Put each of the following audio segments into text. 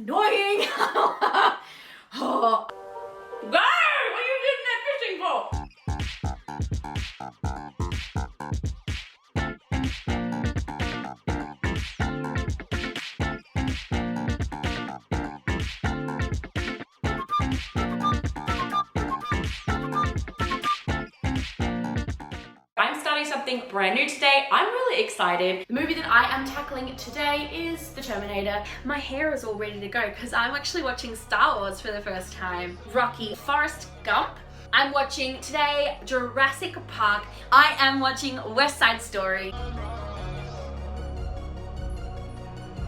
annoying. Oh. Guys, what are you doing that fishing for? I'm starting something brand new today. I'm really excited. The movie that I am tackling today is The Terminator. My hair is all ready to go because I'm actually watching Star Wars for the first time. Rocky, Forrest Gump. I'm watching today Jurassic Park. I am watching West Side Story.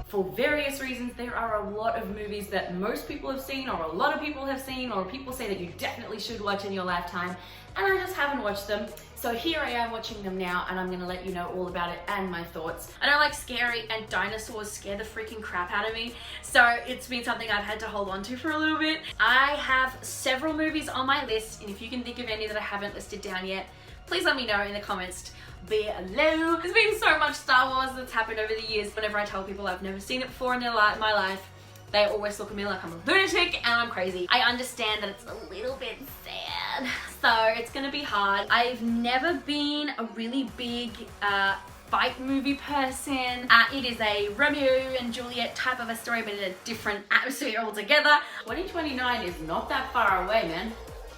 For various reasons, there are a lot of movies that most people have seen, or a lot of people have seen, or people say that you definitely should watch in your lifetime, and I just haven't watched them. So here I am watching them now, and I'm gonna let you know all about it and my thoughts. I don't like scary, and dinosaurs scare the freaking crap out of me, so it's been something I've had to hold on to for a little bit. I have several movies on my list, and if you can think of any that I haven't listed down yet, please let me know in the comments below. There's been so much Star Wars that's happened over the years. Whenever I tell people I've never seen it before in my life, they always look at me like I'm a lunatic and I'm crazy. I understand that it's a little bit sad, so it's gonna be hard. I've never been a really big fight movie person. It is a Romeo and Juliet type of a story, but in a different atmosphere altogether. 2029 is not that far away, man.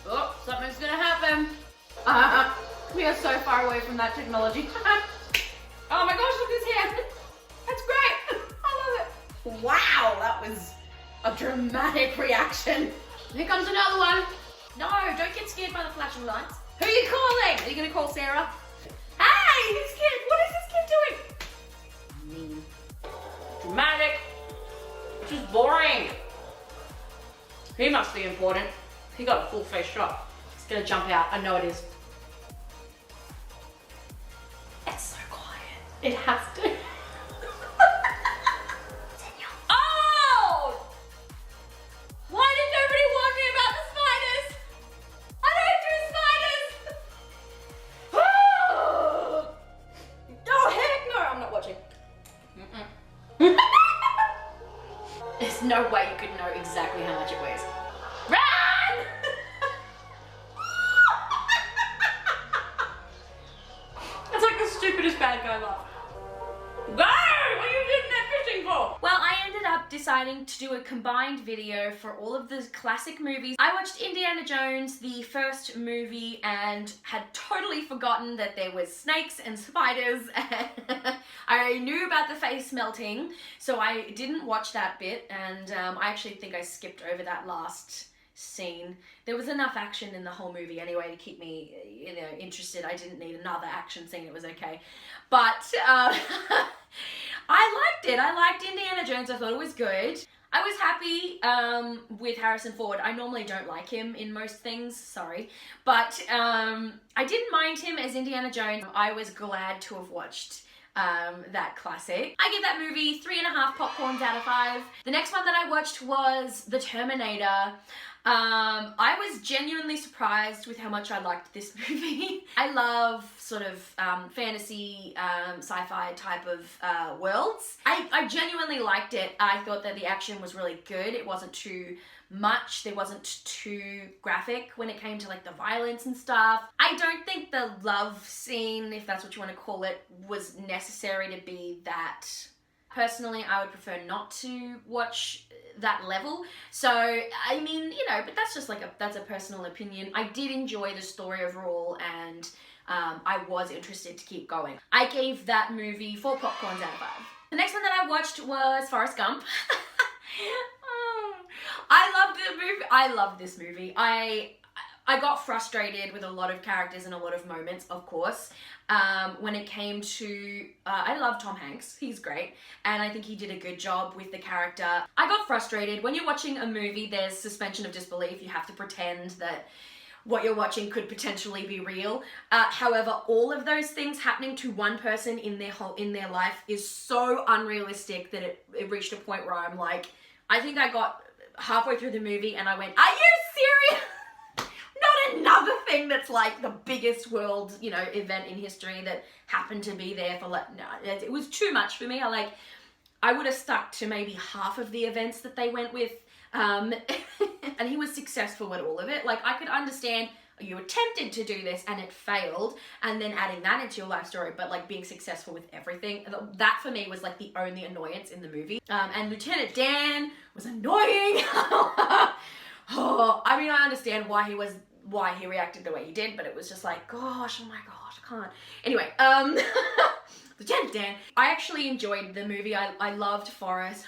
Oh, something's gonna happen. We are so far away from that technology. Oh my gosh, look at his hand. That's great. I love it. Wow, that was a dramatic reaction. Here comes another one. No, don't get scared by the flashing lights. Who are you calling? Are you gonna call Sarah? Hey, this kid, what is this kid doing? Mean. Dramatic. Just boring. He must be important. He got a full face shot. It's gonna jump out, I know it is. It's so quiet. It has to. Oh! Why did nobody warn me about the spiders? I don't do spiders! Oh, heck no, I'm not watching. There's no way you could know exactly how much it weighs. Run! That's like the stupidest bad guy laugh. Go! What are you doing that fishing for? Well, I ended up deciding to do a combined video for all of the classic movies. I watched Indiana Jones, the first movie, and had totally forgotten that there was snakes and spiders. I knew about the face melting, so I didn't watch that bit, and I actually think I skipped over that last scene. There was enough action in the whole movie anyway to keep me, interested. I didn't need another action scene. It was okay. But I liked it. I liked Indiana Jones. I thought it was good. I was happy with Harrison Ford. I normally don't like him in most things, sorry. But I didn't mind him as Indiana Jones. I was glad to have watched that classic. I give that movie 3.5 popcorns out of 5. The next one that I watched was The Terminator. I was genuinely surprised with how much I liked this movie. I love sort of fantasy, sci-fi type of worlds. I genuinely liked it. I thought that the action was really good. It wasn't too much. There wasn't too graphic when it came to like the violence and stuff. I don't think the love scene, if that's what you want to call it, was necessary to be that. Personally, I would prefer not to watch that level. So, I mean, but that's just like that's a personal opinion. I did enjoy the story overall, and I was interested to keep going. I gave that movie 4 popcorns out of 5. The next one that I watched was Forrest Gump. I loved the movie. I loved this movie. I got frustrated with a lot of characters and a lot of moments, of course. When it came to, I love Tom Hanks, he's great, and I think he did a good job with the character. I got frustrated. When you're watching a movie, there's suspension of disbelief. You have to pretend that what you're watching could potentially be real. However, all of those things happening to one person in their life is so unrealistic that it reached a point where I'm like, I think I got halfway through the movie and I went, are you serious? Not another thing that's like the biggest world, event in history that happened to be there for like, no, it was too much for me. I would have stuck to maybe half of the events that they went with. And he was successful at all of it. Like, I could understand you attempted to do this and it failed, and then adding that into your life story, but like being successful with everything, that for me was like the only annoyance in the movie. And Lieutenant Dan was annoying. Oh, I mean, I understand why he reacted the way he did, but it was just like, gosh, oh my gosh, I can't. Anyway, Lieutenant Dan. I actually enjoyed the movie. I loved Forrest.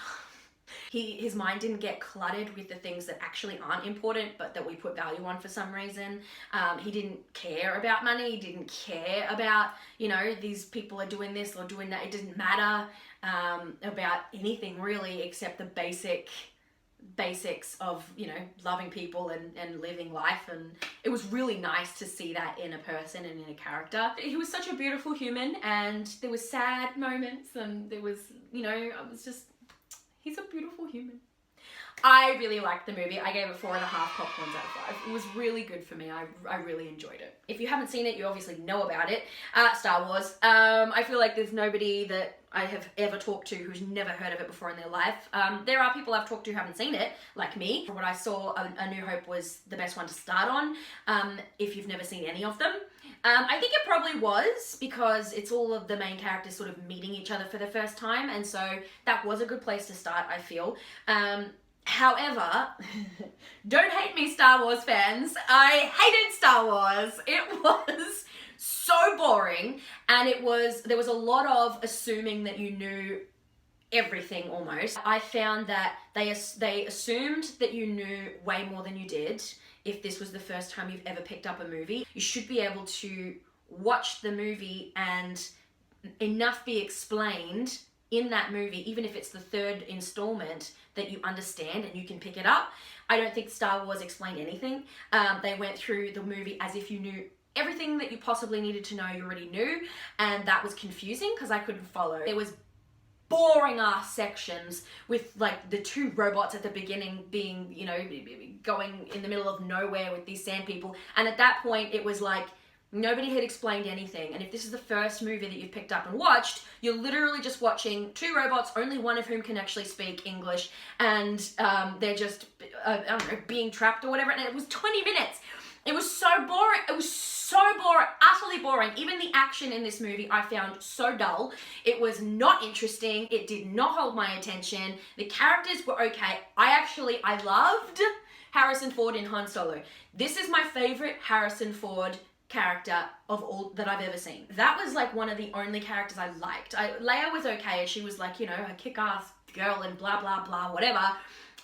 His mind didn't get cluttered with the things that actually aren't important, but that we put value on for some reason. He didn't care about money. He didn't care about, you know, these people are doing this or doing that. It didn't matter about anything really, except the basics of, you know, loving people and living life. And it was really nice to see that in a person and in a character. He was such a beautiful human, and there was sad moments, and there was, you know, I was just, he's a beautiful human. I really liked the movie. I gave it 4.5 popcorns out of 5. It was really good for me. I really enjoyed it. If you haven't seen it, you obviously know about it. Star Wars. I feel like there's nobody that I have ever talked to who's never heard of it before in their life. There are people I've talked to who haven't seen it, like me. From what I saw, A New Hope was the best one to start on, if you've never seen any of them. I think it probably was because it's all of the main characters sort of meeting each other for the first time, and so that was a good place to start, I feel. However, don't hate me, Star Wars fans. I hated Star Wars. It was so boring, and there was a lot of assuming that you knew everything almost. I found that they assumed that you knew way more than you did. If this was the first time you've ever picked up a movie, you should be able to watch the movie and enough be explained in that movie, even if it's the third installment, that you understand and you can pick it up. I don't think Star Wars explained anything. They went through the movie as if you knew everything that you possibly needed to know, you already knew, and that was confusing because I couldn't follow. There was boring ass sections with like the 2 robots at the beginning being, you know, going in the middle of nowhere with these sand people, and at that point it was like nobody had explained anything. And if this is the first movie that you've picked up and watched, you're literally just watching 2 robots, only one of whom can actually speak English, and they're just I don't know, being trapped or whatever, and it was 20 minutes. It was so boring. It was so boring, utterly boring. Even the action in this movie I found so dull. It was not interesting. It did not hold my attention. The characters were okay. I loved Harrison Ford in Han Solo. This is my favorite Harrison Ford character of all that I've ever seen. That was like one of the only characters I liked. Leia was okay. She was like, you know, a kick-ass girl and blah, blah, blah, whatever.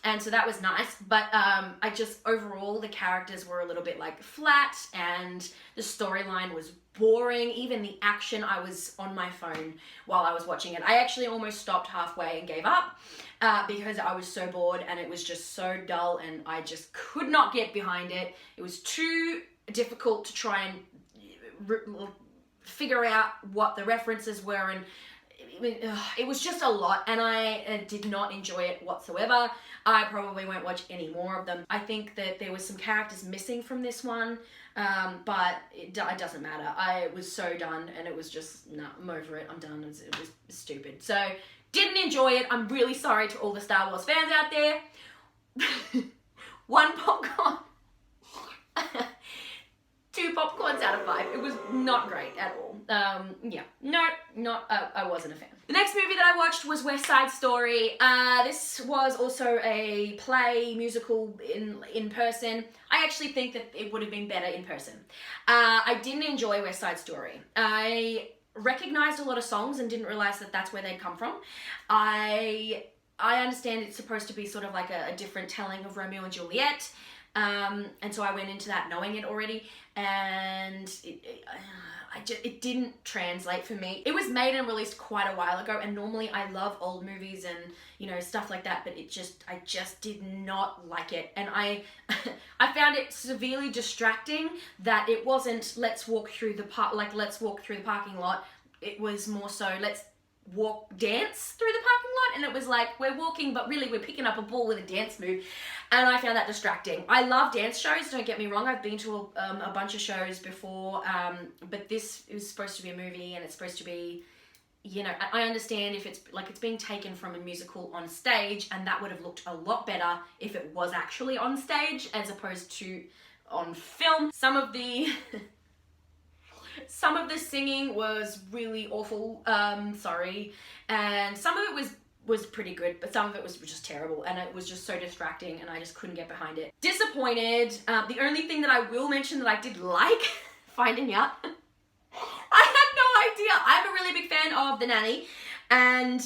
And so that was nice, but I just, overall, the characters were a little bit like flat, and the storyline was boring. Even the action, I was on my phone while I was watching it. I actually almost stopped halfway and gave up because I was so bored, and it was just so dull, and I just could not get behind it. It was too difficult to try and figure out what the references were, and it was just a lot, and I did not enjoy it whatsoever. I probably won't watch any more of them. I think that there was some characters missing from this one, but it doesn't matter. I was so done, and it was just, no, I'm over it. I'm done. It was stupid. So, didn't enjoy it. I'm really sorry to all the Star Wars fans out there. 1 popcorn. 2 popcorns out of 5. It was not great at all. Yeah, I wasn't a fan. The next movie that I watched was West Side Story. This was also a play musical in person. I actually think that it would have been better in person. I didn't enjoy West Side Story. I recognized a lot of songs and didn't realize that that's where they'd come from. I understand it's supposed to be sort of like a different telling of Romeo and Juliet. And so I went into that knowing it already, and it didn't translate for me. It was made and released quite a while ago, and normally I love old movies and, you know, stuff like that, but I just did not like it. And I found it severely distracting that it wasn't let's walk through the parking lot. It was more so let's dance through the parking lot, and it was like we're walking, but really we're picking up a ball with a dance move, and I found that distracting. I love dance shows, don't get me wrong. I've been to a bunch of shows before, but this is supposed to be a movie, and it's supposed to be you know, I understand if it's like it's being taken from a musical on stage, and that would have looked a lot better if it was actually on stage as opposed to on film. Some of the singing was really awful, sorry, and some of it was pretty good, but some of it was just terrible, and it was just so distracting, and I just couldn't get behind it. Disappointed. The only thing that I will mention that I did like finding out, I had no idea. I'm a really big fan of The Nanny, and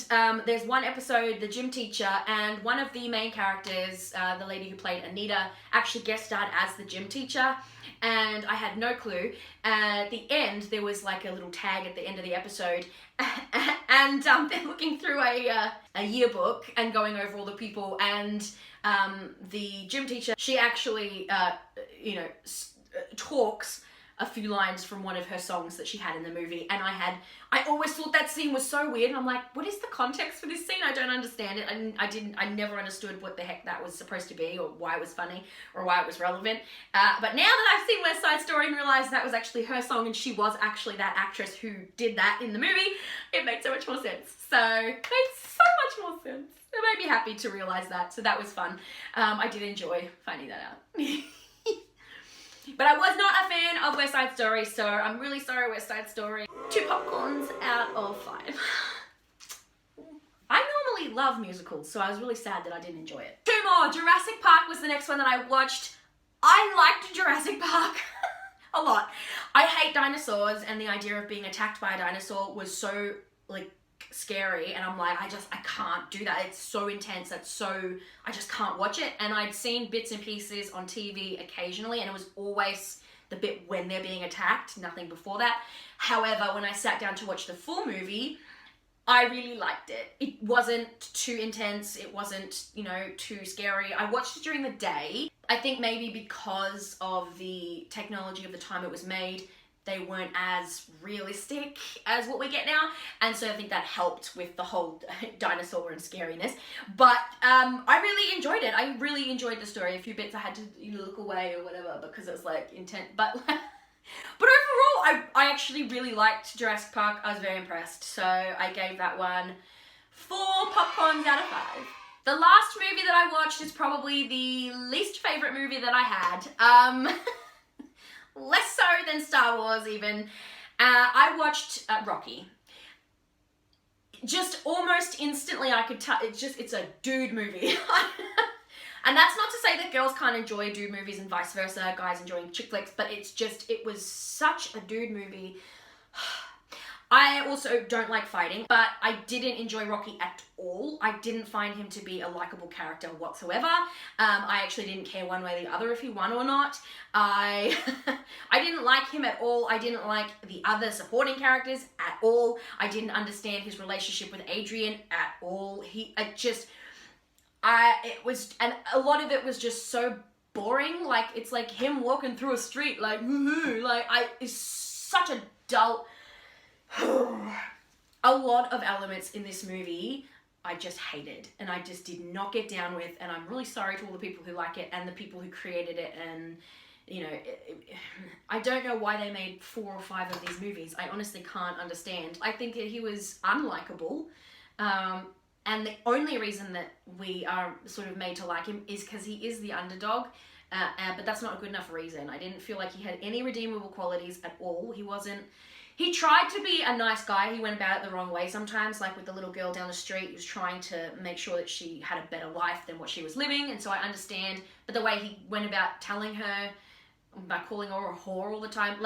there's one episode, the gym teacher, and one of the main characters, the lady who played Anita, actually guest starred as the gym teacher, and I had no clue. At the end, there was like a little tag at the end of the episode, and they're looking through a yearbook and going over all the people, and the gym teacher, she actually, you know, talks a few lines from one of her songs that she had in the movie, and I always thought that scene was so weird, and I'm like, what is the context for this scene? I don't understand it, and I never understood what the heck that was supposed to be, or why it was funny, or why it was relevant, but now that I've seen West Side Story and realised that was actually her song, and she was actually that actress who did that in the movie, it makes so much more sense. So, it makes so much more sense. It made me happy to realise that, so that was fun. I did enjoy finding that out. But I was not a fan of West Side Story, so I'm really sorry, West Side Story. 2 popcorns out of 5. I normally love musicals, so I was really sad that I didn't enjoy it. 2 more. Jurassic Park was the next one that I watched. I liked Jurassic Park a lot. I hate dinosaurs, and the idea of being attacked by a dinosaur was so, like, scary, and I'm like, I can't do that. It's so intense. I just can't watch it. And I'd seen bits and pieces on TV occasionally, and it was always the bit when they're being attacked, nothing before that. However, when I sat down to watch the full movie, I really liked it. It wasn't too intense. It wasn't, you know, too scary. I watched it during the day. I think maybe because of the technology of the time it was made, they weren't as realistic as what we get now, and so I think that helped with the whole dinosaur and scariness. But I really enjoyed it. I really enjoyed the story. A few bits I had to look away or whatever because it was like intense. But overall, I actually really liked Jurassic Park. I was very impressed. So I gave that one 4 popcorns out of 5. The last movie that I watched is probably the least favorite movie that I had. Less so than Star Wars even. I watched Rocky. Just almost instantly I could tell, it's a dude movie. And that's not to say that girls can't enjoy dude movies and vice versa, guys enjoying chick flicks, but it was such a dude movie. I also don't like fighting, but I didn't enjoy Rocky at all. I didn't find him to be a likable character whatsoever. I actually didn't care one way or the other if he won or not. I didn't like him at all. I didn't like the other supporting characters at all. I didn't understand his relationship with Adrian at all. And a lot of it was just so boring. Like, it's like him walking through a street like, woohoo, it's such a dull... A lot of elements in this movie I just hated, and I just did not get down with, and I'm really sorry to all the people who like it and the people who created it, and you know, I don't know why they made 4 or 5 of these movies. I honestly can't understand. I think that he was unlikable, and the only reason that we are sort of made to like him is because he is the underdog, but that's not a good enough reason. I didn't feel like he had any redeemable qualities at all. He tried to be a nice guy. He went about it the wrong way sometimes, like with the little girl down the street. He was trying to make sure that she had a better life than what she was living, and so I understand. But the way he went about telling her, by calling her a whore all the time,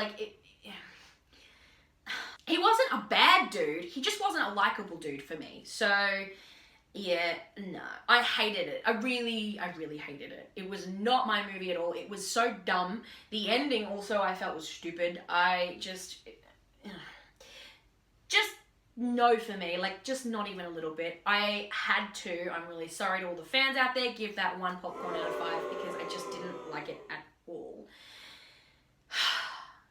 he wasn't a bad dude. He just wasn't a likable dude for me. So, yeah, no. I hated it. I really hated it. It was not my movie at all. It was so dumb. The ending also I felt was stupid. Just no for me, just not even a little bit. I had to, I'm really sorry to all the fans out there, give that 1 popcorn out of 5 because I just didn't like it at all.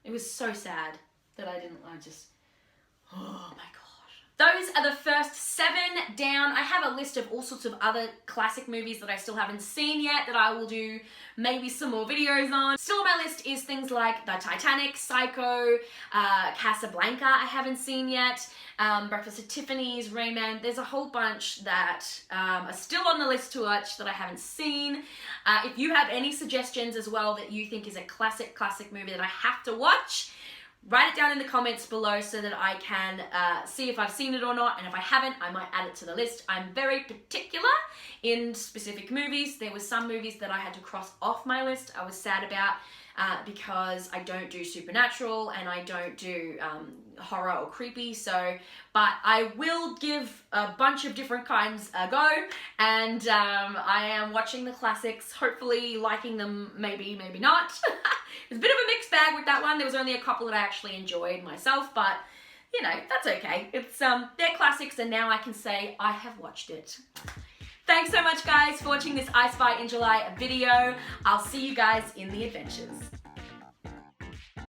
It was so sad that oh my gosh. those are the first 7 down. I have a list of all sorts of other classic movies that I still haven't seen yet that I will do maybe some more videos on. Still on my list is things like The Titanic, Psycho, Casablanca I haven't seen yet, Breakfast at Tiffany's, Rayman. There's a whole bunch that are still on the list to watch that I haven't seen. If you have any suggestions as well that you think is a classic movie that I have to watch, write it down in the comments below so that I can see if I've seen it or not, and if I haven't, I might add it to the list. I'm very particular in specific movies. There were some movies that I had to cross off my list I was sad about because I don't do supernatural and I don't do horror or creepy, but I will give a bunch of different kinds a go, and I am watching the classics, hopefully liking them, maybe not. It's a bit of a mixed bag with that one. There was only a couple that I actually enjoyed myself, but you know, that's okay. It's they're classics, and now I can say I have watched it. Thanks so much, guys, for watching this I Spy in July video. I'll see you guys in the adventures.